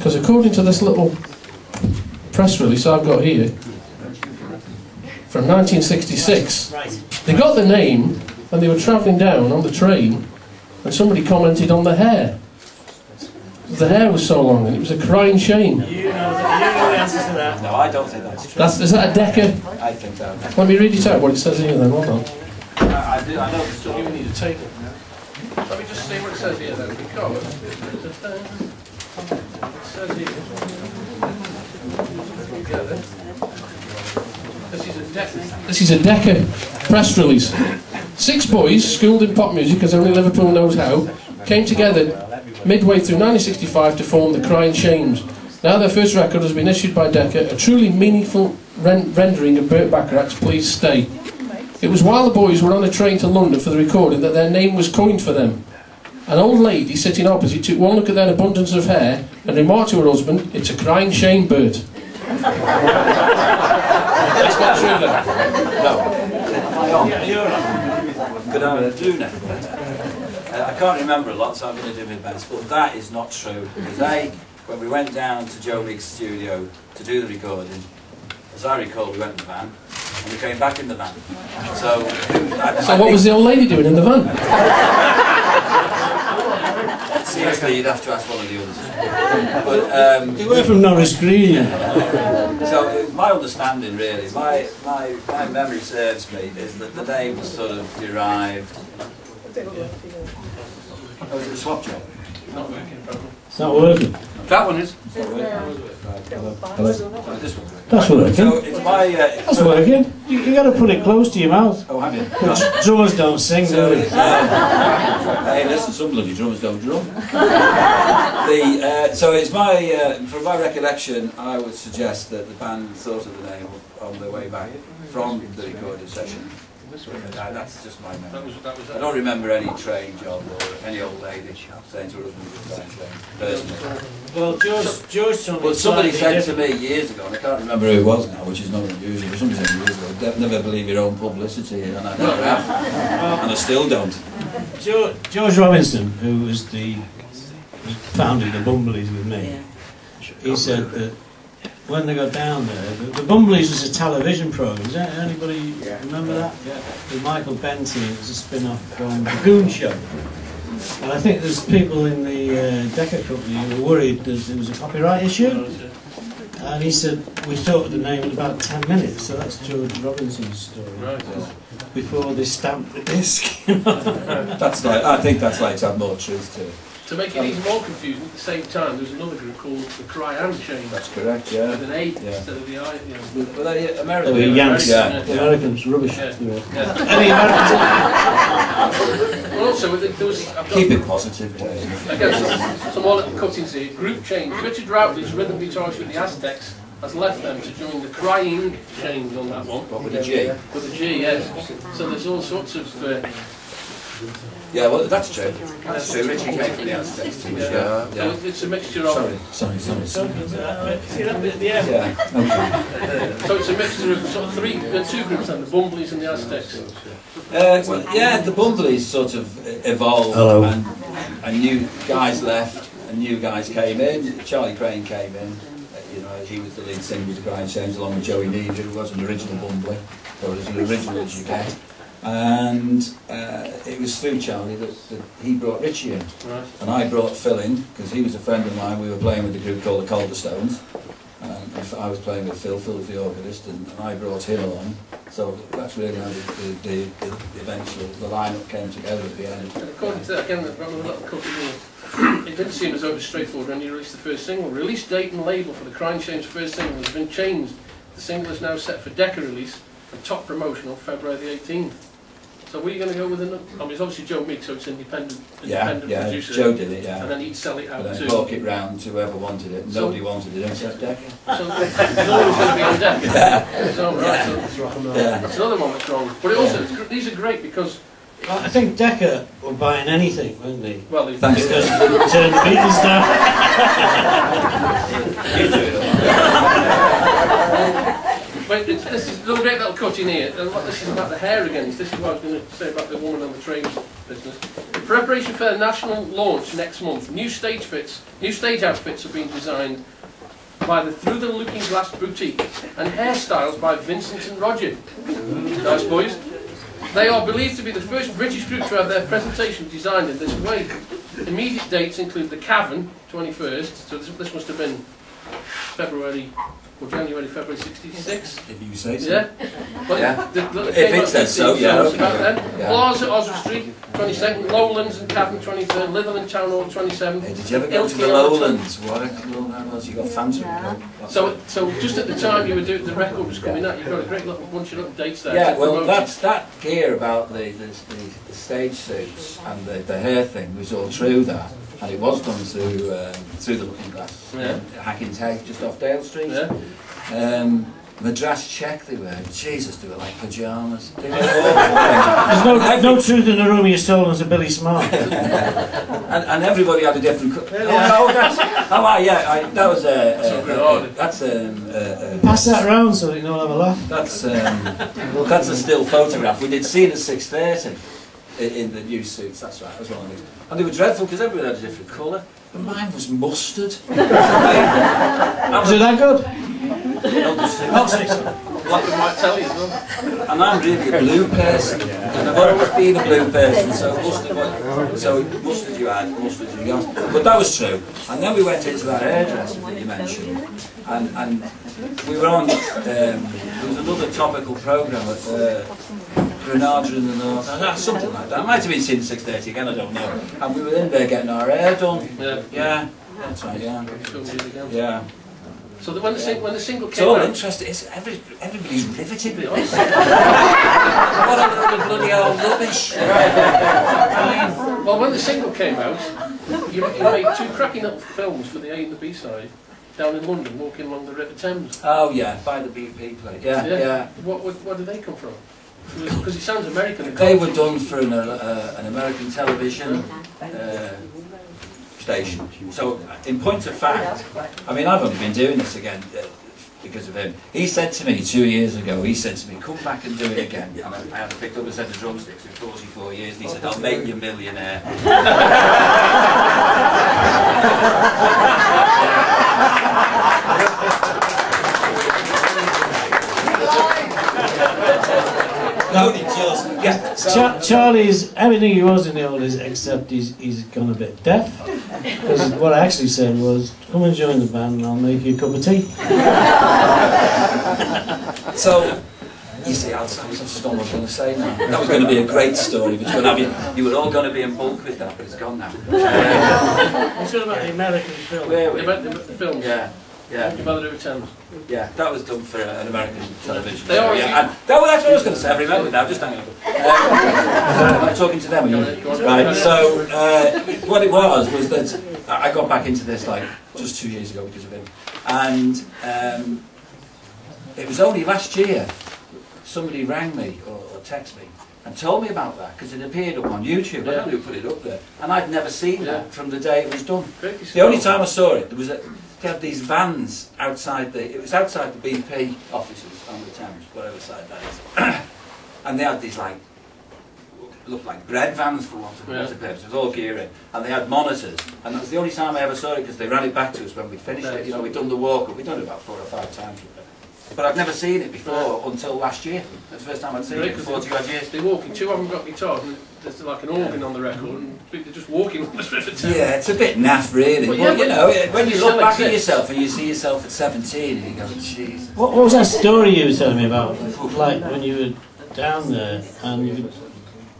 because according to this little press release I've got here, from 1966, they got the name and they were travelling down on the train and somebody commented on the hair. The hair was so long and it was a crying shame. You know the answer to that. No, I don't think that's true. Is that a decker? I think that. Let me read it out, what it says here then, hold on. I know the story. You need a table. Let me just see what it says here then, because it says here. This is a Decca press release. 6 boys, schooled in pop music as only Liverpool knows how, came together midway through 1965 to form the Cryin Shames. Now their first record has been issued by Decca, a truly meaningful rendering of Burt Bacharach's Please Stay. It was while the boys were on a train to London for the recording that their name was coined for them. An old lady sitting opposite took one look at their abundance of hair and remarked to her husband, "It's a crying shame, Bert." That's not true then? No. Good I can't remember a lot, so I'm going to do my best. But that is not true. Because when we went down to Joe Big's studio to do the recording, as I recall, we went in the van, and we came back in the van. So what was the old lady doing in the van? Seriously, you'd have to ask one of the others. But You were from Norris Green. so my understanding, really, my memory serves me, is that the name was sort of derived. Oh, is it a swap job? Not working, probably. It's not working. That one is. Hello. This one. That's working. So it's my. That's working. You got to put it close to your mouth. Oh, have you? Drummers don't sing, do they? Hey, listen, some bloody drummers don't drum. So it's my. From my recollection, I would suggest that the band thought of the name on their way back from the recording session. That's just my memory. I don't remember any train job or any old lady saying to her husband personally. Well, George told me. But somebody said to me years ago, and I can't remember who it was now, which is not unusual, but somebody said years ago, never believe your own publicity, and I never have. And I still don't. George Robinson, who was founded the Bumblies with me, he said that when they got down there, the Bumblies was a television programme. Does anybody remember that? Yeah. With Michael Benton, it was a spin-off from The Goon Show. And I think there's people in the Decca company who were worried that there was a copyright issue. And he said, we thought of the name in about 10 minutes, so that's George Robinson's story. Right. Before they stamped the disc. That's like, I think that's like to have more truth to it. To make it even more confusing, at the same time, there's another group called the Cryin Shames. That's correct, yeah. With an A instead of the I. Were they American? They were Yanks. Yeah. The Americans, rubbish. Yeah. Any Americans? Well, also, there was... Keep it positive, Dave. Again, some more little cuttings here. Group change. Richard Routledge, rhythm guitarist with the Aztecs, has left them to join the Cryin Shames on that one. What, with a G? With a G, yes. So there's all sorts of... yeah, well, that's true. That's true. Richie came from the Aztecs too. Yeah. So it's a mixture of... Sorry. Yeah, okay. So it's a mixture of sort of two groups then, the Bumblies and the Aztecs. Well, yeah, the Bumblies sort of evolved. Hello. And new guys left and new guys came in. Charlie Crane came in. You know, he was the lead singer of the Cryin Shames along with Joey Need, who was an original Bumblie, or as original as you get. And it was through Charlie that he brought Richie in. Right. And I brought Phil in, because he was a friend of mine. We were playing with a group called the Calderstones. And I was playing with Phil was the organist, and I brought him along. So that's really how the eventual, the lineup came together at the end. And according to that, again, there's a little cookie here. It didn't seem as though it was straightforward when you released the first single. Release date and label for the Cryin Shames' first single has been changed. The single is now set for Decca release and top promotion on February the 18th. So were you going to go with another? I mean, it's obviously Joe Meek, so it's independent producer. Joe did it, yeah. And then he'd sell it out and then to... talk it round to whoever wanted it. Nobody wanted it except Decca. So it's always going to be on Decca. Yeah. So, right, so that's another one that's wrong. But it also, these are great because... I think Decca were buying anything, weren't they? Well, because they turned the Beatles down. But this is a little bit great little cut in here. And what this is about the hair again. This is what I was going to say about the woman on the train business. In preparation for the national launch next month, new stage outfits are being designed by the Through the Looking Glass boutique and hairstyles by Vincent and Roger. Nice boys. They are believed to be the first British group to have their presentation designed in this way. Immediate dates include the Cavern, 21st, so this must have been February or January, February 66. If you say so. Yeah. But Yeah. if it says so, yeah. About then. Yeah. Plaza, Oswald Street, 22nd. Lowlands and Cavern, 23rd. Litherland Town Hall, 27th. Hey, did you ever go to the Lowlands? What a cool that was. You got fans from it. So just at the time you were doing the record was coming out, you've got a great little bunch of little dates there. Yeah, well, that gear about the stage suits and the hair thing was all true, that. And it was done through the Looking Glass. Yeah. Hacking Head, just off Dale Street. Yeah. Madras check they were. Jesus, they were like pyjamas. They were There's no truth in the room you're stolen to Billy Smart. and everybody had a different. That was that's Pass that around so that you don't have a laugh. That's a still photograph. We did scene at 6:30 in the new suits. That's right. That was one of these. And they were dreadful because everybody had a different colour. But mine was mustard. Is it that good? Not Black and white telly as well. And I'm really a blue person, and I've always been a blue person, so mustard you had, mustard you got. But that was true. And then we went into that hairdresser that you mentioned, and we were on, there was another topical programme at Granada in the North, something like that. It might have been seen at 6:30 again, I don't know. And we were in there getting our hair done. Yeah, that's right, yeah. Yeah. So that when the single came it's all out, interesting. Everybody's riveted. What a load of bloody old rubbish. I mean, well, when the single came out, you made two cracking little films for the A and the B side down in London, walking along the River Thames. oh yeah, by the BP plate. Yeah. Where did they come from? Because it sounds American. They were done for an American television station. So, in point of fact, I mean, I've only been doing this again because of him. He said to me 2 years ago, come back and do it again. And I haven't picked up a set of drumsticks in 44 years, and he said, I'll make you a millionaire. Charlie's everything he was in the oldies, except he's gone a bit deaf. Because what I actually said was, come and join the band and I'll make you a cup of tea. So, you see, I was just what I was going to say now. That was going to be a great story, but you were all going to be in bulk with that, but it's gone now. It's all about the American film. The film. Yeah. By the River Thames. Yeah, that was done for an American television. They are. Yeah, that's what I was going to say. I remember now. Just hang on. I'm talking to them. Right. So what it was that I got back into this like just 2 years ago because of him, and it was only last year somebody rang me or texted me and told me about that because it appeared up on YouTube. I don't know who put it up there, and I'd never seen that from the day it was done. The only time I saw it, they had these vans outside it was outside the BP offices on the Thames, whatever side that is. And they had these looked like bread vans for want of a better purpose, it was all gear in. And they had monitors, and that was the only time I ever saw it because they ran it back to us when we finished it. You know, we'd done the walk up, we'd done it about 4 or 5 times with it. But I'd never seen it before until last year. That's the first time I'd seen it in 40 odd years. They're walking, 2 of them got guitars, and there's like an organ on the record, and they're just walking on the River Thames. Yeah, it's a bit naff really. Well, but you know, when you look back at yourself and you see yourself at 17 and you go, jeez. What was that story you were telling me about? Like when you were down there and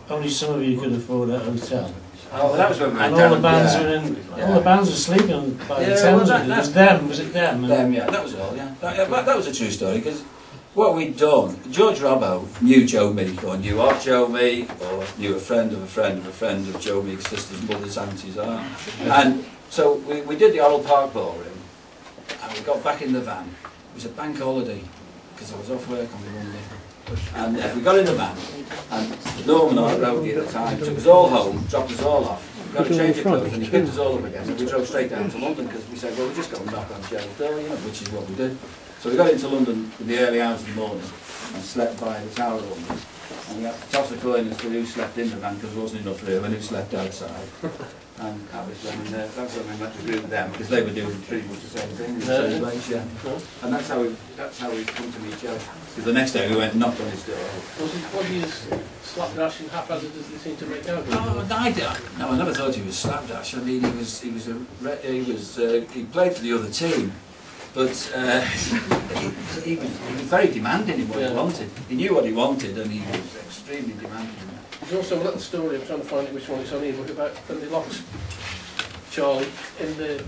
only some of you could afford a hotel. Oh, well, that was when we went and down. All the bands were in. All the bands were sleeping by the Thames. Well, it was them. Was it them? Them, yeah. That was all. Yeah. That was a true story because what we'd done. George Robbo knew Joe Meek, or knew of Joe Meek, or knew a friend of a friend of a friend of Joe Meek's sister's mother's auntie's aunt. And so we did the Oral Park Ballroom, and we got back in the van. It was a bank holiday because I was off work on the Monday. And we got in the van, and Norman, our roadie at the time, took us all home, dropped us all off, got a change of clothes, and he picked us all up again, and we drove straight down to London, because we said, well, we're just going to knock on Joe's door, you know, which is what we did. So we got into London in the early hours of the morning and slept by the Tower of London. And we had to toss a coin as to who slept in the van because there wasn't enough room and who slept outside. And obviously, that's when we went to agree with them because they were doing pretty much the same thing in the same place, yeah. And that's how we come to meet Joe. Because the next day we went and knocked on his door. Was he as slapdash and haphazard as they seem to make out? No, I never thought he was slapdash. I mean, he played for the other team, but he was very demanding in what he wanted. He knew what he wanted, and he was extremely demanding. There's also a little story, I'm trying to find it which one it's on here, but about when they locked Charlie in the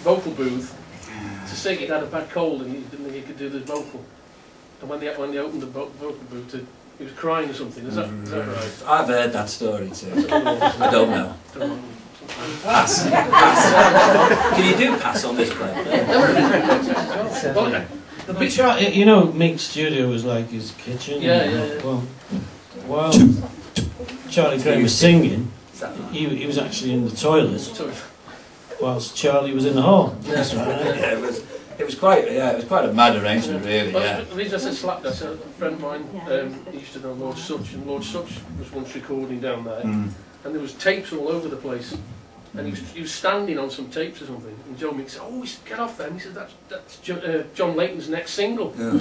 vocal booth to sing. He'd had a bad cold and he didn't think he could do the vocal. And when they opened the vocal booth, he was crying or something. Is that right? I've heard that story too. I don't know. Pass. Pass. Can you do pass on this plane? The big shot, you know, Mick's studio was like his kitchen. Yeah. Well, while Charlie Cryin was singing, he was actually in the toilet, whilst Charlie was in the hall. That's right. Yeah, it was quite a mad arrangement, really. Yeah. The reason I said slapdash, a friend of mine, he used to know Lord Such, and Lord Such was once recording down there, and there was tapes all over the place. And he was standing on some tapes or something, and Joe Mick said, "Oh, get off there." And he said, "That's John Layton's next single." Yeah.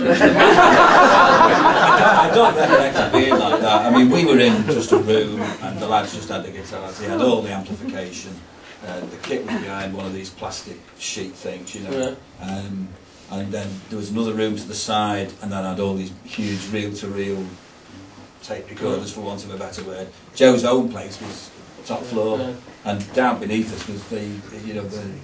I don't recollect it being like that. I mean, we were in just a room, and the lads just had the guitars. He had all the amplification. The kit was behind one of these plastic sheet things, you know. Yeah. And then there was another room to the side, and then I had all these huge reel-to-reel tape recorders, for want of a better word. Joe's own place was top floor. Yeah. And down beneath us was the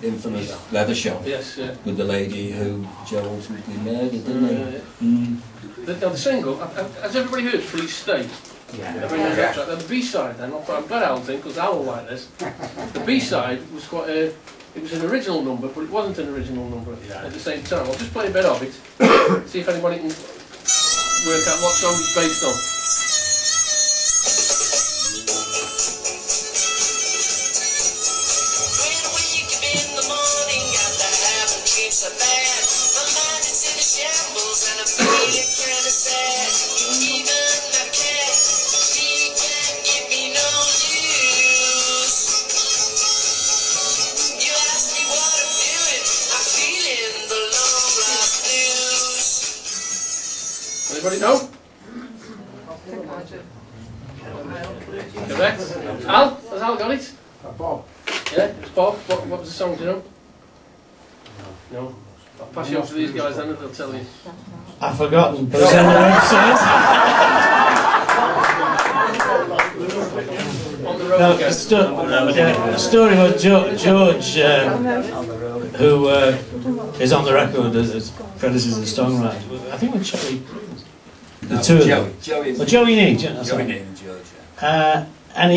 infamous leather shop. Yes, yeah. With the lady who Joe ultimately murdered, didn't he? The single, has everybody heard Please Stay? Yeah. The B-side then, I'm glad Alan's in because Alan will like this. The B-side was quite it was an original number, but it wasn't an original number at the same time. I'll just play a bit of it, see if anybody can work out what song it's based on. Anybody know? Correct. Al? Has Al got it? Bob. Yeah, it's Bob. What was the song, do you know? No. I'll pass you off to these guys then and they'll tell you. I've forgotten, but it's on the website. On the road No, again. the story was George, who is on the record as credited as a songwriter. I think with Charlie. The two of them. Joey Need. Joey Need and George, And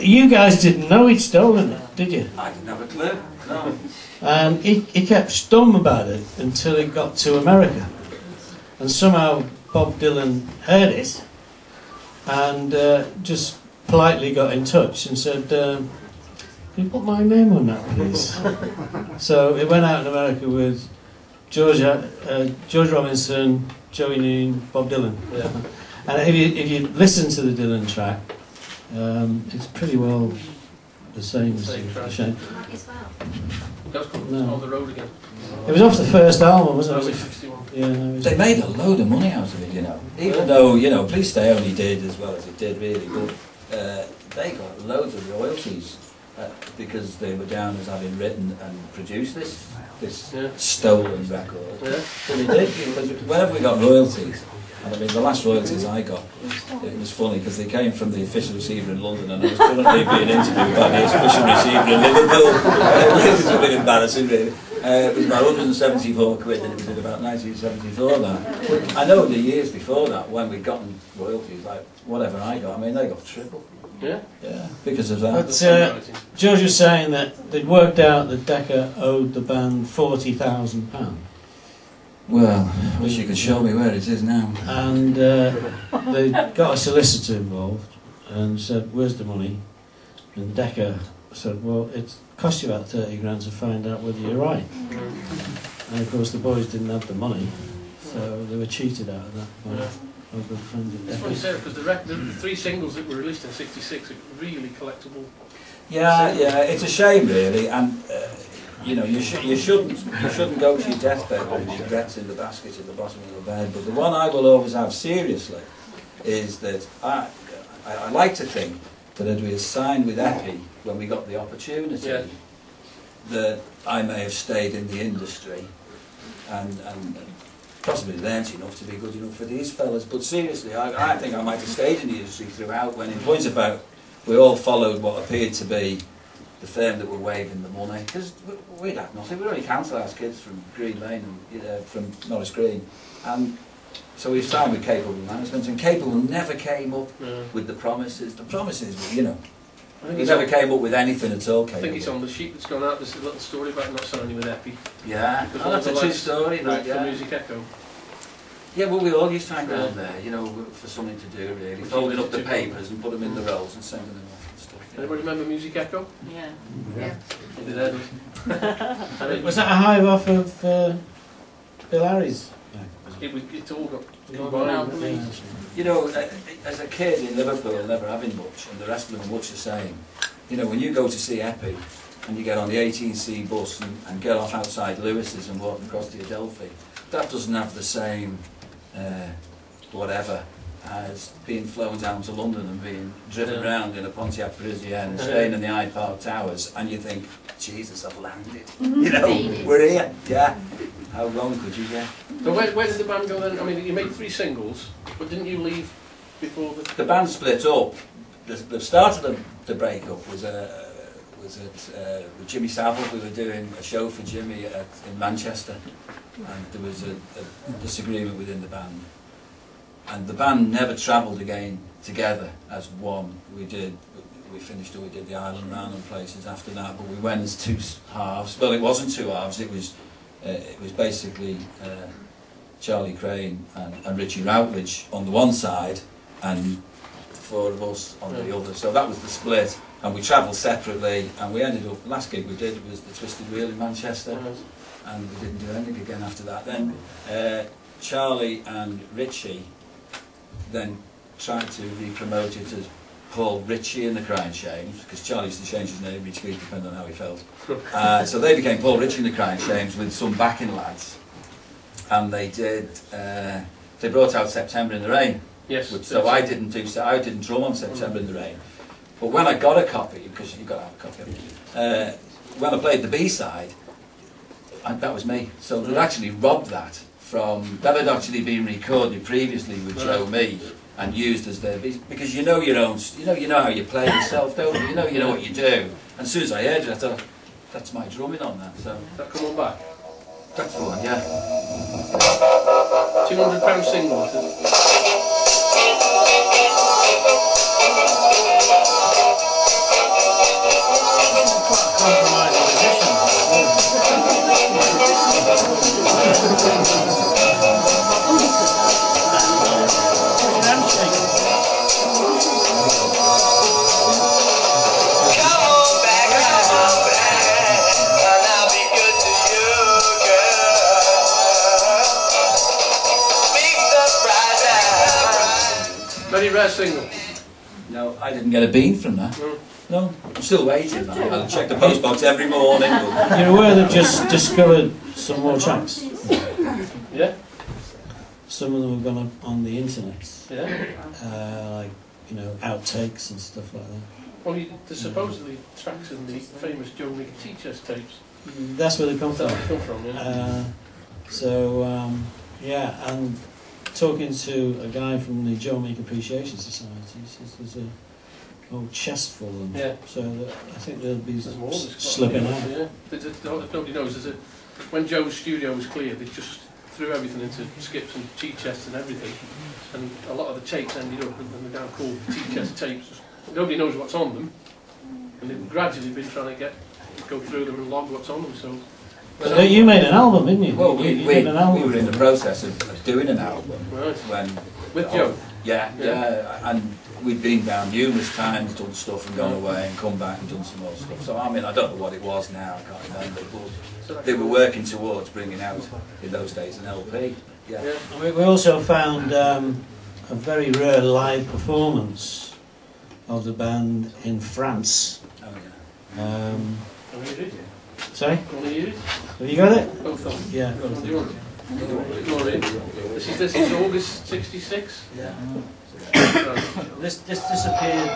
you guys didn't know he'd stolen it, did you? I didn't have a clue, no. And he kept stum about it until he got to America. And somehow Bob Dylan heard it and just politely got in touch and said, "Can you put my name on that, please?" So it went out in America with George Robinson, Joey Need, Bob Dylan. Yeah. And if you listen to the Dylan track, it's pretty well the same as the Shame. That was called On the Road Again. It was off the first album, wasn't it? 61. Yeah, no, it was. They made a load of money out of it, you know. Even though, Please Stay only did as well as it did, really. But they got loads of royalties because they were down as having written and produced this stolen record. Yeah. But they did, because whenever we got royalties, and I mean the last royalties I got, it was funny because they came from the official receiver in London and I was currently being interviewed by the official receiver in Liverpool. It was a bit embarrassing really. It was about 174 quid and it was in about 1974 now. I know the years before that when we'd gotten royalties, like whatever I got, I mean they got triple. Yeah? Yeah, because of that. But George was saying that they'd worked out that Decca owed the band £40,000. Well, I wish you could show me where it is now. And they got a solicitor involved and said, "Where's the money?" And Decca said, "Well, it cost you about 30 grand to find out whether you're right." And of course the boys didn't have the money, so they were cheated out of that by our good friends at It's funny you say that, because the 3 singles that were released in '66 are really collectible. Yeah, yeah, it's a shame really, and you know, you shouldn't go to your deathbed with regrets in the basket at the bottom of the bed. But the one I will always have seriously is that I like to think that as we had signed with Epi when we got the opportunity, that I may have stayed in the industry and possibly learnt enough to be good enough for these fellas. But seriously, I think I might have stayed in the industry throughout, when in point of fact we all followed what appeared to be the firm that were waving the money, because we'd had nothing. We were only council house kids from Green Lane and from Norris Green, and so we signed with Capable Management, and Capable never came up with the promises. The promises were, you know, he never came up with anything at all. Capable. I think it's on the sheet that's gone out. There's a little story about not signing with Epi. Yeah, oh, that's a true story. Right, for Music Echo. Yeah, well, we all used to hang down there, you know, for something to do really, folding up the papers and put them in the rolls and sending them off and stuff. Yeah. Anybody remember Music Echo? Yeah. Was that a hive off of Bill Harry's? It's all got Amalgamated. You know, as a kid in Liverpool, never having much, and the rest of them are much the same. You know, when you go to see Epi, and you get on the 18C bus and get off outside Lewis's and walk across to Adelphi, that doesn't have the same whatever as being flown down to London and being driven around in a Pontiac Parisienne and staying in the Hyde Park Towers, and you think, Jesus, I've landed. You know, we're here. Yeah. How long could you get? So where did the band go then? I mean, you made 3 singles, but didn't you leave before the band split up? The start of the breakup was with Jimmy Savile. We were doing a show for Jimmy in Manchester, and there was a disagreement within the band, and the band never travelled again together as one. We finished it, we did the island round and places after that, but we went as 2 halves. Well, it wasn't 2 halves, it was basically Charlie Cryin and Richie Routledge on the one side and 4 of us on the other. So that was the split, and we travelled separately, and we ended up, the last gig we did was the Twisted Wheel in Manchester, and we didn't do anything again after that. Then Charlie and Richie then tried to re-promote it as Paul Ritchie and the Cryin Shames, because Charlie used to change his name each week depending on how he felt. So they became Paul Ritchie and the Cryin Shames with some backing lads, and they did. They brought out September in the Rain. Yes. So I didn't drum on September in the Rain, but when I got a copy, because you've got to have a copy of it, when I played the B-side, that was me. So they'd actually robbed that from, that had actually been recorded previously with Joe Meek and used as their B, because you know your own, you know how you play yourself, don't you? You know what you do. And as soon as I heard it, I thought, that's my drumming on that. So that come on back. That's the one, yeah. £200 single. Is it? Very rare single. No, I didn't get a bean from that. No, I'm still waiting. I'll check the postbox every morning. You're aware they've just discovered some more tracks? Yeah. Some of them have gone up on the internet. Yeah. Like, you know, outtakes and stuff like that. Well, there's supposedly tracks in the famous Joe Meek T-chest tapes. That's where they come from. Yeah. Yeah, and talking to a guy from the Joe Meek Appreciation Society, he says there's a whole chest full of them. Yeah. So I think they'll be more, slipping out. Yeah. Nobody knows. When Joe's studio was clear, they just threw everything into skips and T-chests and everything, and a lot of the tapes ended up, and they're now called T-chest tapes. Nobody knows what's on them, and they've gradually been trying to go through them and log what's on them. So you made an album, didn't you? Well, we were in the process of doing an album. Right. When with Joe? Yeah, and we'd been down numerous times, done stuff and gone away and come back and done some more stuff. So I mean, I don't know what it was now, I can't remember, but they were working towards bringing out, in those days, an LP. Yeah. We also found a very rare live performance of the band in France. Oh yeah. Sorry? Want to use it? Have you got it? Both of them. Yeah. Do you want it? This is August '66. Yeah. This disappeared.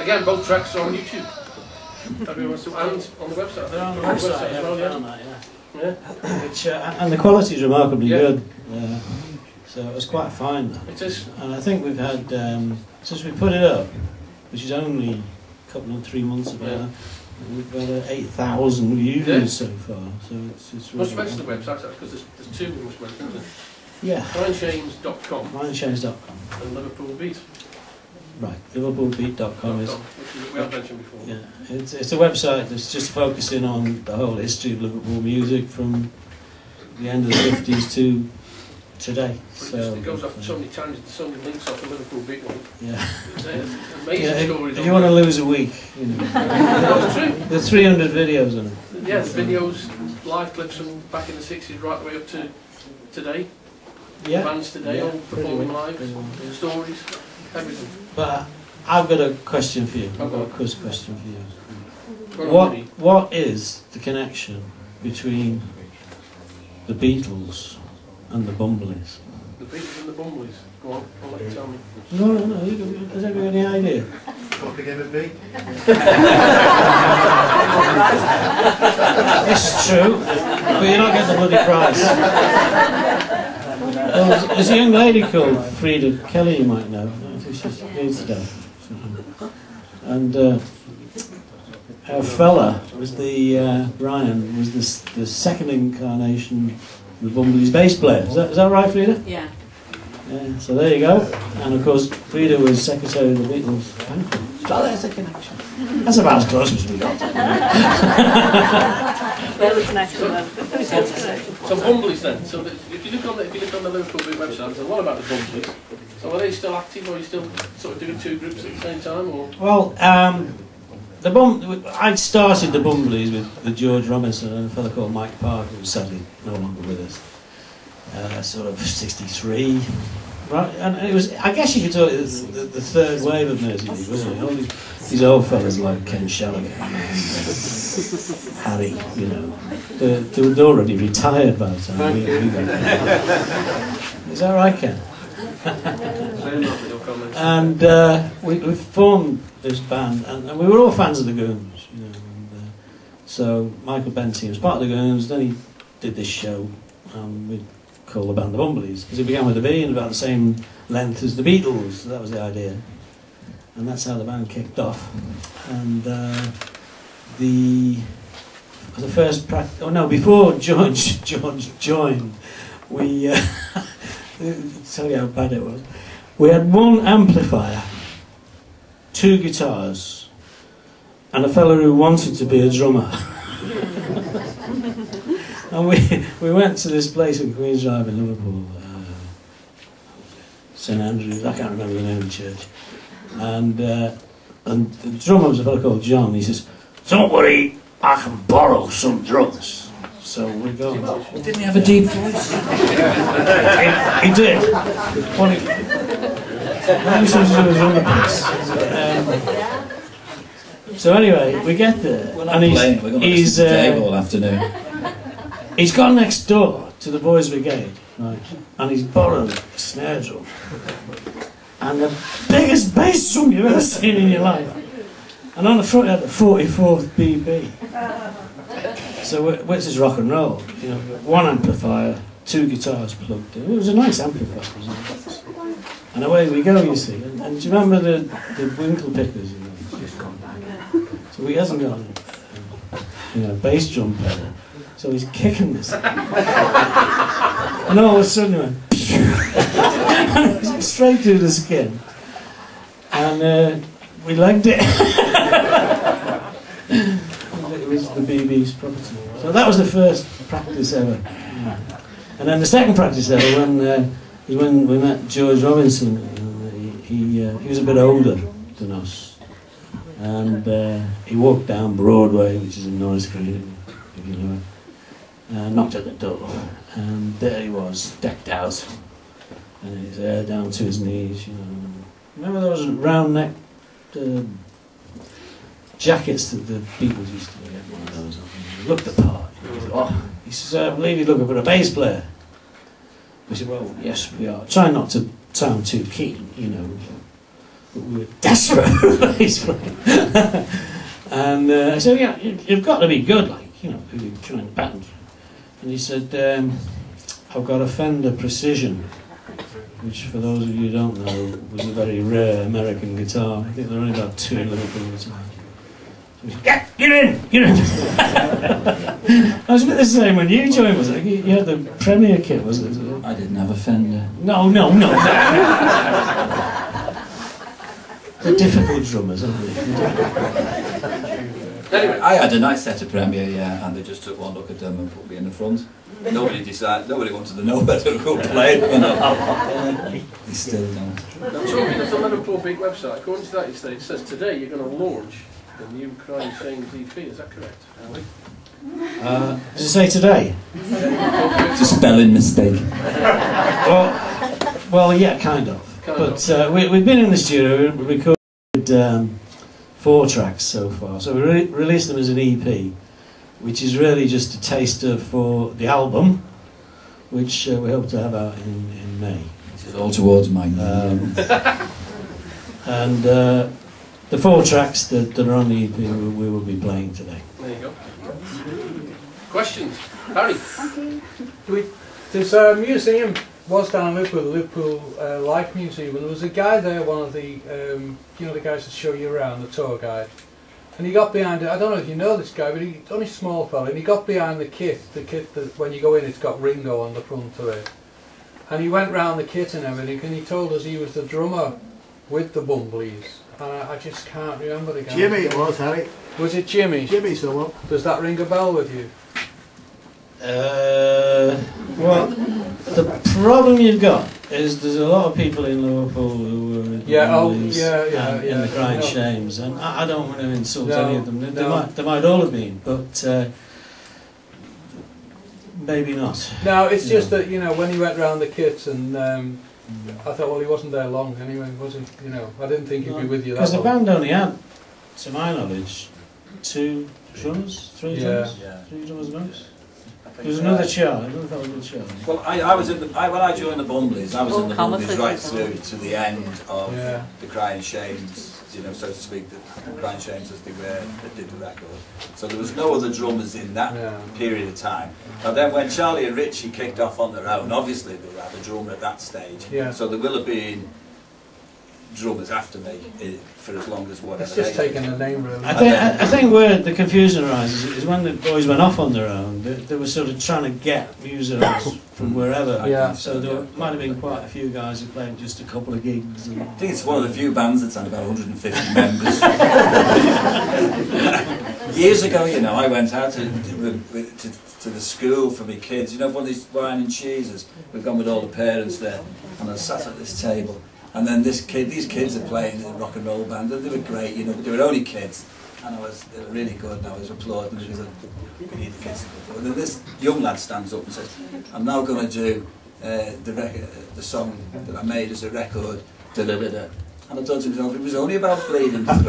Again, both tracks are on YouTube. And on the website. They're on the website, as well, yeah. Yeah. Which, and the quality is remarkably good. So it was quite fine. It is. And I think we've had, since we put it up, which is only a couple of 3 months ago, we've got 8,000 views so far. So it's really Must mention the website because there's two we must mention, isn't there? Yeah. CryinShames.com CryinShames.com. and Liverpool Beat. Right, liverpoolbeat.com is. Which we have mentioned before. Yeah, it's a website that's just focusing on the whole history of Liverpool music from the end of the 50s to today. So it goes off so many tangents, so many links off the Liverpool Beat one. Yeah. It's amazing stories. If you want to lose a week, you know. That's true. There's 300 videos on it. Yeah, the videos, live clips from back in the 60s right the way up to today. Yeah. Bands today, all performing live, stories, everything. But I've got a question for you. I've got a quiz question for you. What is the connection between the Beatles and the Bumblies? The Beatles and the Bumblies. Go on, I'll let you tell me. No. Has anybody any idea? What the game would be? It's true, but you're not getting the bloody prize. Well, there's a young lady called Frida Kelly, you might know. I think she's here today. And her fella was Ryan was the second incarnation of the Bumble's bass player. Is that right, Frida? Yeah. Yeah. So there you go. And of course, Frida was secretary of the Beatles. So there's a connection. That's about as close as we got. So Bumblies then. So if you look on the Liverpool Beat website, there's a lot about the Bumblies. So are they still active, or are you still sort of doing two groups at the same time, or? Well, I'd started the Bumblies with George Robinson and a fellow called Mike Parker, who's sadly no longer with us. Sort of 63, right? And it was, I guess you could call it the third wave of Merseyside, wasn't it? All these old fellas like Ken Gallagher, Harry, you know, they were already retired by the time we got there. Is that right, Ken? And we formed this band, and we were all fans of the Goons, you know. And, so Michael Benty was part of the Goons. Then he did this show, we called the band the Bumblies because it began with a B and about the same length as the Beatles. So that was the idea, and that's how the band kicked off. And the first practice. Oh no! Before George joined, we. Tell you how bad it was. We had one amplifier, 2 guitars, and a fellow who wanted to be a drummer. And we went to this place in Queen's Drive in Liverpool, St Andrews. I can't remember the name of the church. And the drummer was a fellow called John. He says, "Don't worry, I can borrow some drums." So we go. Didn't he have a deep voice? He did. Well, Maybe something to do with rugby bits. So anyway, we get there, and he's gone next door to the boys' brigade, right? And he's borrowed a snare drum, and the biggest bass drum you've ever seen in your life. And on the front he had the 44th BB. So which is rock and roll, you know, one amplifier, two guitars plugged in. It was a nice amplifier, wasn't it? And away we go, you see. And do you remember the winkle pickers? You know? So he hasn't got a bass drum pedal. So he's kicking this. And all of a sudden he went straight through the skin. And we legged it. It was the BB's property. So that was the first practice ever. And then the second practice ever was when we met George Robinson. He was a bit older than us. And he walked down Broadway, which is in Norris Green, if you know it. Knocked at the door, and there he was, decked out, and his hair down to his knees. You know, remember those round-necked jackets that the Beatles used to wear? One of those. He looked the part. He says, "I believe you're looking for a bass player." We said, "Well, yes, we are. Try not to sound too keen, you know, but we were desperate for a bass player." And I said, "Yeah, you've got to be good, like, you know, who you kind of band." And he said, "I've got a Fender Precision," which, for those of you who don't know, was a very rare American guitar. I think there are only about 2 in Liverpool at the time. So he said, "Get in! Get in!" I was a bit the same when you joined, was it? You had the Premier kit, wasn't it? I didn't have a Fender. No. They're difficult drummers, aren't they? Anyway, I had a nice set of Premier, yeah, and they just took one look at them and put me in the front. Nobody wanted to know whether I could play it or not. They still don't. Now, talking of the Liverpool big website, according to that, it says today you're going to launch the new Cryin Shames EP, is that correct? Does it say today? It's a spelling mistake. Well, yeah, kind of. We've been in the studio, we recorded 4 tracks so far. So we released them as an EP, which is really just a taster for the album, which we hope to have out in May. This is all towards my and the 4 tracks that are on the EP we will be playing today. There you go. Questions? Harry? There's a museum, was down in Liverpool, the Liverpool Life Museum, and there was a guy there, one of the, you know, the guys that show you around, the tour guide. And he got behind it, I don't know if you know this guy, but he's only a small fella, and he got behind the kit that when you go in it's got Ringo on the front of it. And he went round the kit and everything, and he told us he was the drummer with the Bumblies. And I just can't remember the guy. Jimmy it was, Harry. Was it Jimmy? Jimmy someone. Does that ring a bell with you? Well, the problem you've got is there's a lot of people in Liverpool who were in the Bumblies and in the Cryin Shames, and I don't want to insult any of them. They might all have been, but maybe not. No, it's just that, you know, when he went round the kits and I thought, well, he wasn't there long anyway, was he? You know, I didn't think he'd be with you that long. Because the band only had, to my knowledge, 2 drummers, 3 drummers, 3 drummers most. There was another chair. I don't know if that was a chair. Well, I was in the when I joined the Bumblies, I was in the Bumblies right through to the end of the Cryin Shames, you know, so to speak. The Cryin Shames as they were that did the record. So there was no other drummers in that period of time. But then when Charlie and Richie kicked off on their own, obviously they had a drummer at that stage. So there will have been drummers after me for as long as whatever. It's just taking the name really. I think where the confusion arises is when the boys went off on their own, they were sort of trying to get musicians from wherever. So there might have been quite a few guys who played just a couple of gigs. I think it's one of the few bands that's had about 150 members. Years ago, you know, I went out to the school for my kids. You know, one of these wine and cheeses. We've gone with all the parents there, and I sat at this table. And then these kids are playing in a rock and roll band, and they were great, you know, but they were only kids, and they were really good, and I was applauding them, and we need the kids to go forward. And then this young lad stands up and says, I'm now going to do the song that I made as a record da-da-da-da. And I thought to myself, it was only about bleeding 3. He's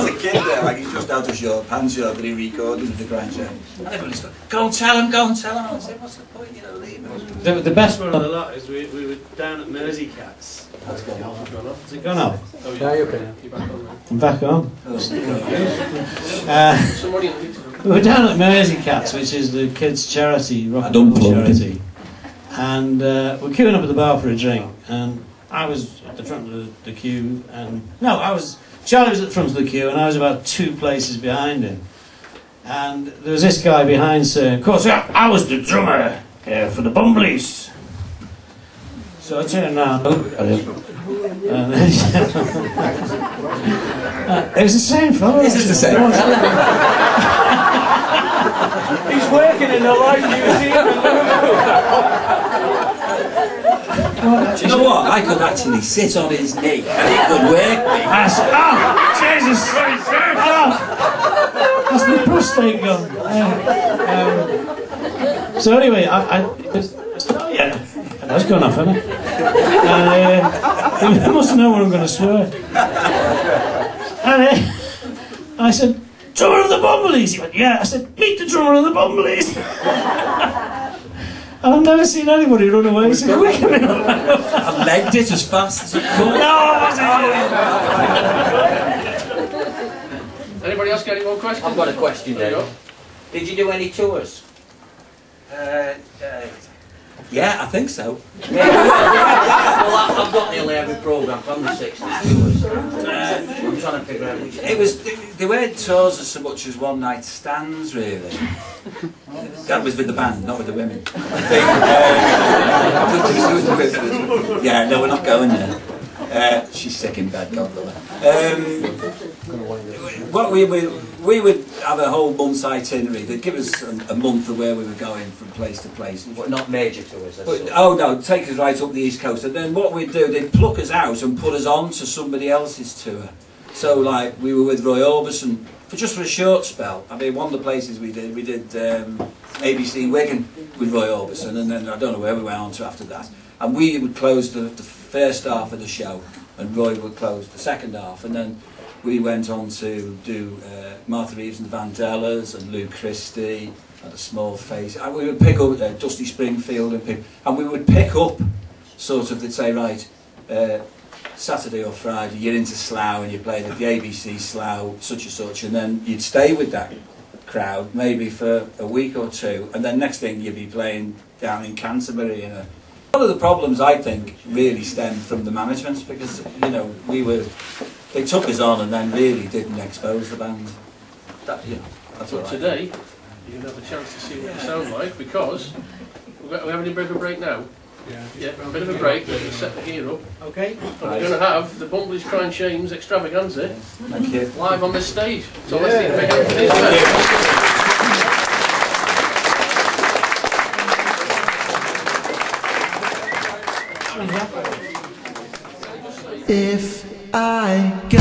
a kid there, like he's just out of short pants shirt that he recorded with the Cryin Shames. And everybody's going, go and tell him, go and tell him. And I said, what's the point, you know, leave him. The best one of the lot is we were down at Merseyside. That's gone off. Has it gone off? Oh, Yeah, you're okay. You're back on now. I'm back on. Somebody in the meeting. We were down at Merseyside, which is the kids' charity, rock and roll charity. And we're queuing up at the bar for a drink. And I was at the front of the queue, and Charlie was at the front of the queue, and I was about 2 places behind him. And there was this guy behind saying, of course, I was the drummer for the Bumblies. So I turned around and looked at him. And it was the same fellow. This is the same fellow. He's working in the Life Museum in Liverpool. Do you know what? I could actually sit on his knee and he could work me. I said, oh, Jesus! Oh, that's my prostate gone. So anyway, oh yeah, that's gone off, hasn't it? And he must know when I'm going to swear. And I said, drummer of the Bumblies? He went, yeah. I said, meet the drummer of the Bumblies. And I've never seen anybody run away so quick. I legged it as fast as I could. No, Anybody else got any more questions? I've got a question then. Did you do any tours? Yeah, I think so. Well, I've got nearly every programme from the 60s tours. I'm trying to figure out which. They weren't tours as so much as one-night stands, really. That was with the band, not with the women. Yeah, no, we're not going there. She's sick in bed, God love her. What we would have a whole month's itinerary. They'd give us a month of where we were going from place to place. But not major tours? Oh no, take us right up the East Coast. And then what we'd do, they'd pluck us out and put us on to somebody else's tour. So like, we were with Roy Orbison for a short spell. I mean, one of the places we did ABC Wigan with Roy Orbison, and then I don't know where we went on to after that. And we would close the first half of the show, and Roy would close the second half, and then we went on to do Martha Reeves and the Vandellas and Lou Christie and a Small Face. And we would pick up Dusty Springfield and we would pick up sort of, they'd say, right, Saturday or Friday you're into Slough and you played at the ABC Slough such and such, and then you'd stay with that crowd maybe for a week or 2, and then next thing you'd be playing down in Canterbury in a... One of the problems, I think, really stemmed from the management, because, you know, they took us on and then really didn't expose the band. That's But today, you're going to have a chance to see what they sound like, because we're having a bit of a break now. Yeah, a bit of a break, we're going to set the gear up. Okay. And we're going to have the Bumblies Cryin Shames extravaganza Thank you. live on this stage. So let's take a big hand for these men. If I get